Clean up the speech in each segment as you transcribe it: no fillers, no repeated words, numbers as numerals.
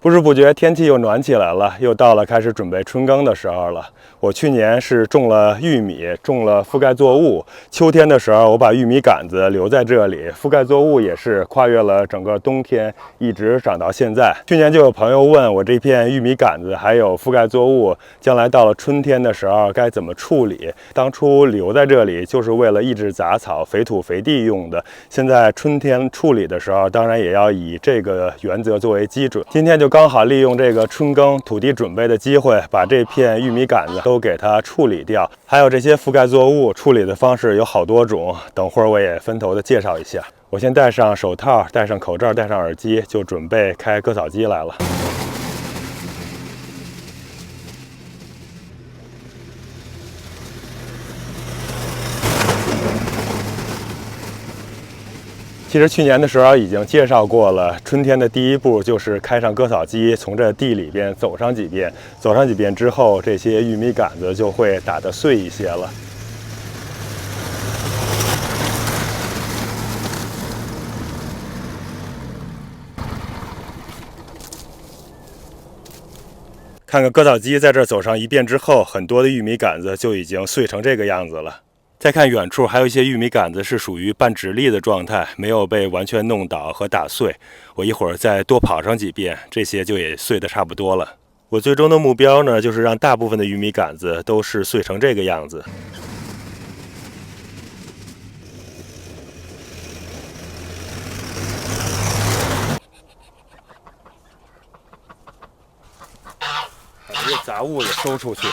不知不觉天气又暖起来了，又到了开始准备春耕的时候了。我去年是种了玉米，种了覆盖作物。秋天的时候，我把玉米杆子留在这里，覆盖作物也是跨越了整个冬天，一直长到现在。去年就有朋友问我，这片玉米杆子还有覆盖作物，将来到了春天的时候该怎么处理？当初留在这里就是为了抑制杂草、肥土肥地用的。现在春天处理的时候，当然也要以这个原则作为基准。今天就刚好利用这个春耕土地准备的机会，把这片玉米杆子都给它处理掉。还有这些覆盖作物处理的方式有好多种，等会儿我也分头的介绍一下。我先戴上手套，戴上口罩，戴上耳机，就准备开割草机来了。其实去年的时候已经介绍过了，春天的第一步就是开上割草机，从这地里边走上几遍，走上几遍之后，这些玉米杆子就会打得碎一些了。看看割草机在这走上一遍之后，很多的玉米杆子就已经碎成这个样子了。再看远处，还有一些玉米杆子是属于半直立的状态，没有被完全弄倒和打碎。我一会儿再多跑上几遍，这些就也碎得差不多了。我最终的目标呢，就是让大部分的玉米杆子都是碎成这个样子。把这些杂物也收出去。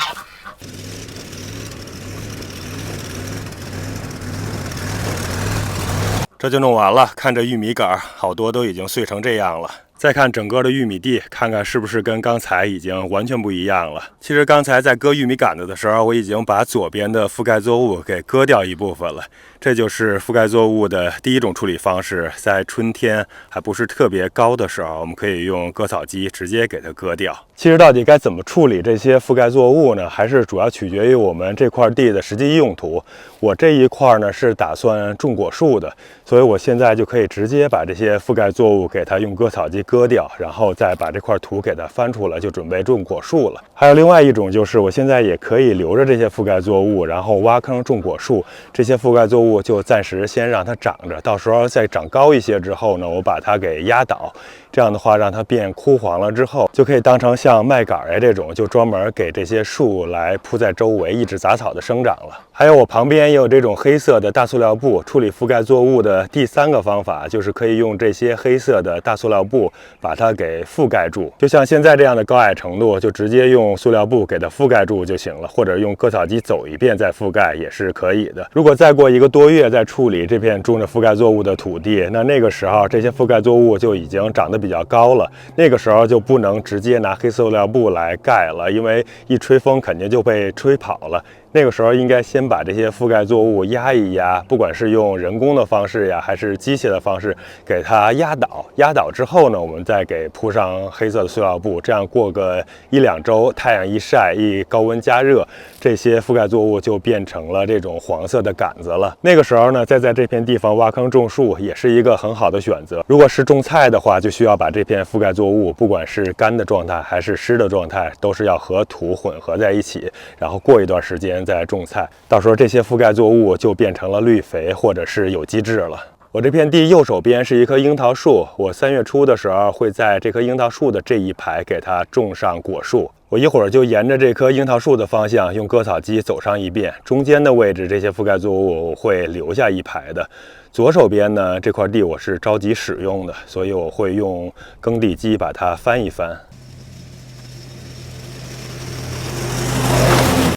这就弄完了，看这玉米杆，好多都已经碎成这样了。再看整个的玉米地，看看是不是跟刚才已经完全不一样了。其实刚才在割玉米杆子的时候，我已经把左边的覆盖作物给割掉一部分了。这就是覆盖作物的第一种处理方式，在春天还不是特别高的时候，我们可以用割草机直接给它割掉。其实到底该怎么处理这些覆盖作物呢？还是主要取决于我们这块地的实际用途。我这一块呢是打算种果树的，所以我现在就可以直接把这些覆盖作物给它用割草机割掉，然后再把这块土给它翻出来，就准备种果树了。还有另外一种就是，我现在也可以留着这些覆盖作物，然后挖坑种果树。这些覆盖作物就暂时先让它长着，到时候再长高一些之后呢，我把它给压倒。这样的话，让它变枯黄了之后，就可以当成像麦秆呀这种，就专门给这些树来铺在周围，抑制杂草的生长了。还有我旁边也有这种黑色的大塑料布，处理覆盖作物的第三个方法就是可以用这些黑色的大塑料布把它给覆盖住，就像现在这样的高矮程度，就直接用塑料布给它覆盖住就行了，或者用割草机走一遍再覆盖也是可以的。如果再过1个多月再处理这片种着覆盖作物的土地，那个时候这些覆盖作物就已经长得比较高了，那个时候就不能直接拿黑塑料布来盖了，因为一吹风肯定就被吹跑了。那个时候应该先把这些覆盖作物压一压，不管是用人工的方式呀，还是机械的方式，给它压倒。压倒之后呢，我们再给铺上黑色的塑料布，这样过个1、2周，太阳一晒，一高温加热，这些覆盖作物就变成了这种黄色的杆子了。那个时候呢，再在这片地方挖坑种树，也是一个很好的选择。如果是种菜的话，就需要把这片覆盖作物，不管是干的状态还是湿的状态，都是要和土混合在一起，然后过一段时间再种菜，到时候这些覆盖作物就变成了绿肥或者是有机质了。我这片地右手边是一棵樱桃树，我3月初的时候会在这棵樱桃树的这一排给它种上果树。我一会儿就沿着这棵樱桃树的方向用割草机走上一遍，中间的位置这些覆盖作物我会留下一排的。左手边呢，这块地我是着急使用的，所以我会用耕地机把它翻一翻。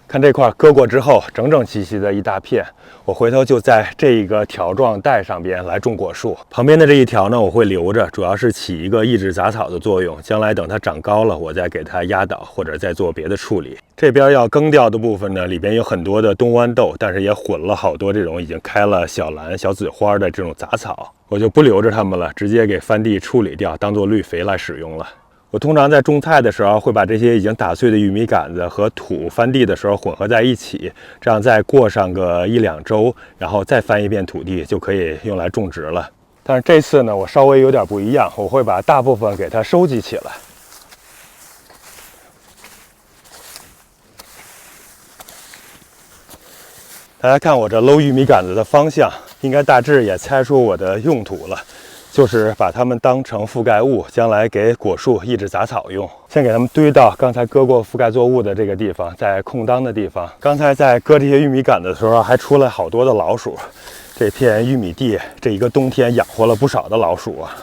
看这块割过之后，整整齐齐的一大片，我回头就在这一个条状带上边来种果树。旁边的这一条呢，我会留着，主要是起一个抑制杂草的作用。将来等它长高了，我再给它压倒，或者再做别的处理。这边要耕掉的部分呢，里边有很多的冬豌豆，但是也混了好多这种已经开了小蓝、小紫花的这种杂草，我就不留着它们了，直接给翻地处理掉，当做绿肥来使用了。我通常在种菜的时候，会把这些已经打碎的玉米杆子和土翻地的时候混合在一起，这样再过上个1、2周，然后再翻一遍土地，就可以用来种植了。但是这次呢，我稍微有点不一样，我会把大部分给它收集起来。大家看我这搂玉米杆子的方向，应该大致也猜出我的用途了，就是把它们当成覆盖物，将来给果树抑制杂草用。先给它们堆到刚才割过覆盖作物的这个地方，在空当的地方。刚才在割这些玉米杆子的时候，还出来好多的老鼠。这片玉米地，这一个冬天养活了不少的老鼠啊。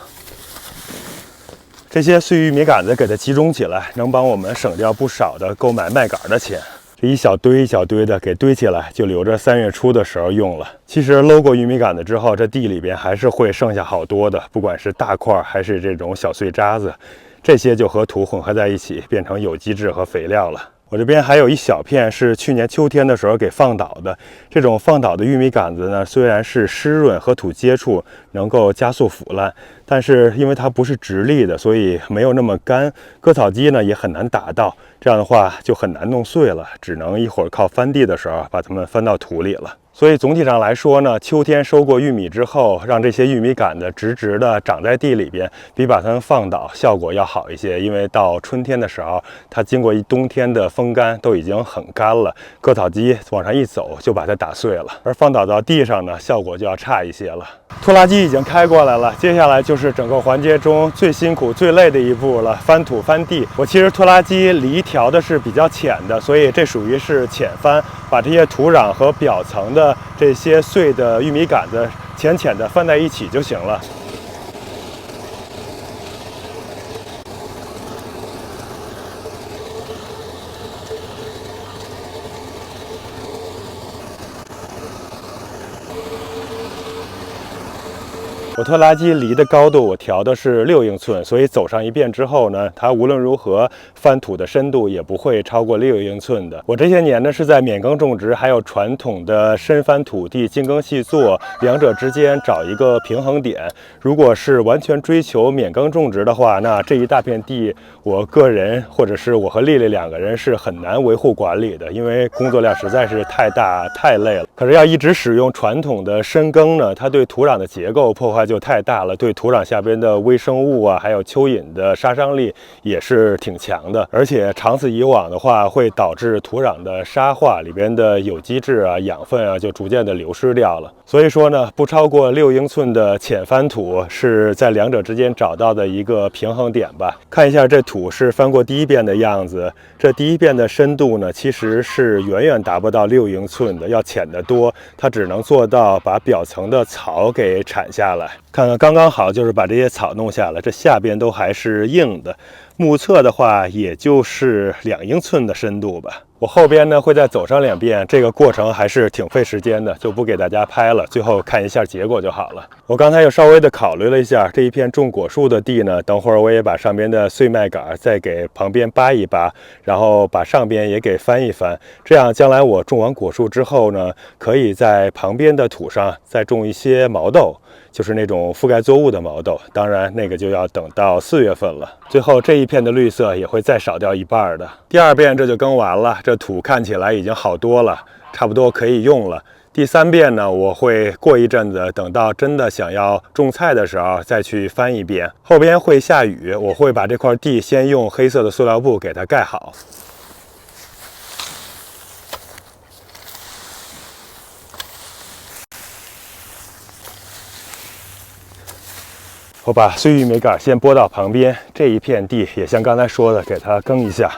这些碎玉米杆子给它集中起来，能帮我们省掉不少的购买麦秆的钱。这一小堆一小堆的给堆起来，就留着3月初的时候用了。其实搂过玉米杆子之后，这地里边还是会剩下好多的，不管是大块还是这种小碎渣子，这些就和土混合在一起，变成有机质和肥料了。我这边还有一小片是去年秋天的时候给放倒的。这种放倒的玉米杆子呢，虽然是湿润和土接触能够加速腐烂，但是因为它不是直立的，所以没有那么干，割草机呢也很难打到，这样的话就很难弄碎了，只能一会儿靠翻地的时候把它们翻到土里了。所以总体上来说呢，秋天收过玉米之后，让这些玉米杆子直直的长在地里边，比把它们放倒效果要好一些。因为到春天的时候，它经过一冬天的风干，都已经很干了，割草机往上一走就把它打碎了。而放倒到地上呢，效果就要差一些了。拖拉机已经开过来了，接下来就是整个环节中最辛苦最累的一步了，翻土翻地。我其实拖拉机犁调的是比较浅的，所以这属于是浅翻，把这些土壤和表层的这些碎的玉米杆子浅浅的翻在一起就行了。我拖拉机犁的高度我调的是6英寸，所以走上一遍之后呢，它无论如何翻土的深度也不会超过6英寸的。我这些年呢是在免耕种植还有传统的深翻土地精耕细作两者之间找一个平衡点。如果是完全追求免耕种植的话，那这一大片地我个人或者是我和丽丽2个人是很难维护管理的，因为工作量实在是太大太累了。可是要一直使用传统的深耕呢，它对土壤的结构破坏就太大了，对土壤下边的微生物啊，还有蚯蚓的杀伤力也是挺强的。而且长此以往的话，会导致土壤的沙化，里边的有机质啊、养分啊就逐渐的流失掉了。所以说呢，不超过6英寸的浅翻土是在两者之间找到的一个平衡点吧。看一下这土是翻过第一遍的样子，这第一遍的深度呢，其实是远远达不到6英寸的，要浅得多。它只能做到把表层的草给铲下来。看看刚刚好，就是把这些草弄下来，这下边都还是硬的。目测的话，也就是2英寸的深度吧。我后边呢会再走上2遍，这个过程还是挺费时间的，就不给大家拍了，最后看一下结果就好了。我刚才又稍微的考虑了一下，这一片种果树的地呢，等会儿我也把上边的碎麦秆再给旁边扒一扒，然后把上边也给翻一翻，这样将来我种完果树之后呢，可以在旁边的土上再种一些毛豆，就是那种覆盖作物的毛豆，当然那个就要等到4月份了。最后这一片的绿色也会再少掉一半的。第2遍这就耕完了，这土看起来已经好多了，差不多可以用了。第3遍呢，我会过一阵子，等到真的想要种菜的时候再去翻一遍。后边会下雨，我会把这块地先用黑色的塑料布给它盖好。我把碎玉米杆先拨到旁边，这一片地也像刚才说的，给它耕一下。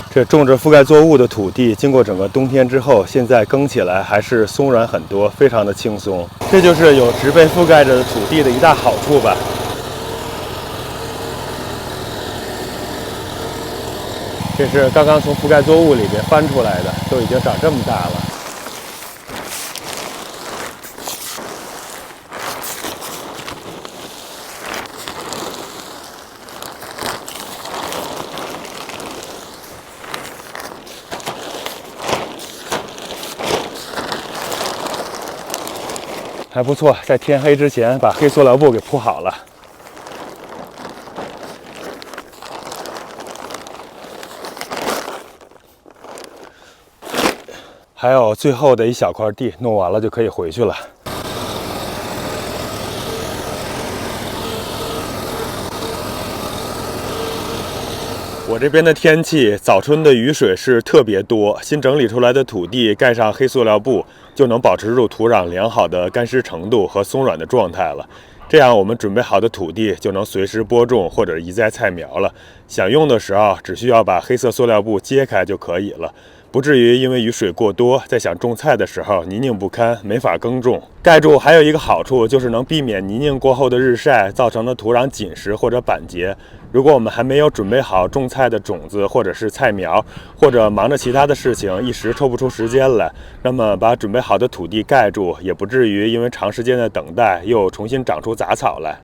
这种着覆盖作物的土地，经过整个冬天之后，现在耕起来还是松软很多，非常的轻松。这就是有植被覆盖着的土地的一大好处吧。这是刚刚从覆盖作物里边翻出来的，都已经长这么大了。还不错，在天黑之前把黑塑料布给铺好了。还有最后的一小块地，弄完了就可以回去了。我这边的天气，早春的雨水是特别多，新整理出来的土地盖上黑塑料布，就能保持住土壤良好的干湿程度和松软的状态了。这样我们准备好的土地就能随时播种或者移栽菜苗了。想用的时候，只需要把黑色塑料布揭开就可以了，不至于因为雨水过多，在想种菜的时候泥泞不堪，没法耕种。盖住还有一个好处，就是能避免泥泞过后的日晒造成的土壤紧实或者板结。如果我们还没有准备好种菜的种子或者是菜苗，或者忙着其他的事情，一时抽不出时间来，那么把准备好的土地盖住，也不至于因为长时间的等待又重新长出杂草来。